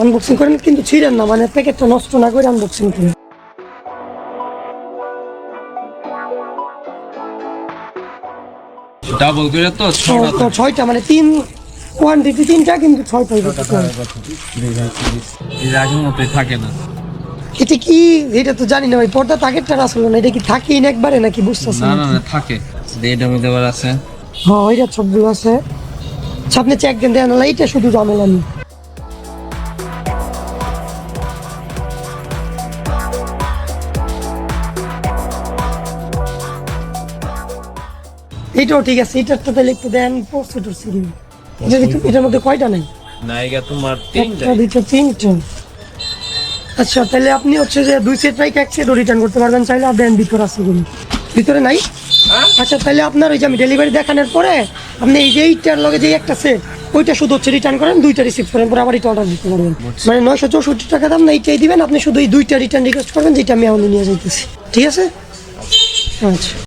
Unboxing করেন কিন্তু ছিঁড়েন না, মানে প্যাকেটটা নষ্ট না করে আনবক্সিং করেন। ডাবল করে তো ছয়টা, মানে তিন কোয়ান্টিটি তিনটা কিন্তু ছয়টা। আগের মতোই থাকে না। এটা কি, এটা তো জানি না ভাই, পর্দা তাগেরটা আসলে না, এটা কি থাকেই না একবারে নাকি বুঝতেছি না না না থাকে, এটার মধ্যে আবার আছে। হ্যাঁ ওইটা সবগুলো আছে। আচ্ছা আপনি চেক দেন, দেন এইটা শুধু ঝামেলা নেই। এইটাও ঠিক আছে, এটার তো তাহলে একটু দেন পড়ছে টরছে কি। এটার মধ্যে কয়টা নাই? নাইগা তোমার একটা দুইটা তিনটা। আচ্ছা তাহলে আপনি হচ্ছে যে 2 সেট রাইকে 1 সেটও রিটার্ন করতে পারবেন চাইলে। আর দেন ভিতরে আছে কিনা, ভিতরে নাই। আচ্ছা তাহলে আপনার ওই যে আমি ডেলিভারি দেখানোর পরে আপনি এই যে এইটার লগে যে একটা সেট ওইটা শুধু হচ্ছে রিটার্ন করেন, 2টা রিসিভ করেন, পরে আবার এটা অর্ডার দিতে পারবেন। মানে 964 টাকা দাম না, এইটাই দিবেন আপনি, শুধু এই 2টা রিটার্ন রিকোয়েস্ট করবেন যেটা আমি এখন নিয়ে যাইতেছি। ঠিক আছে? আচ্ছা।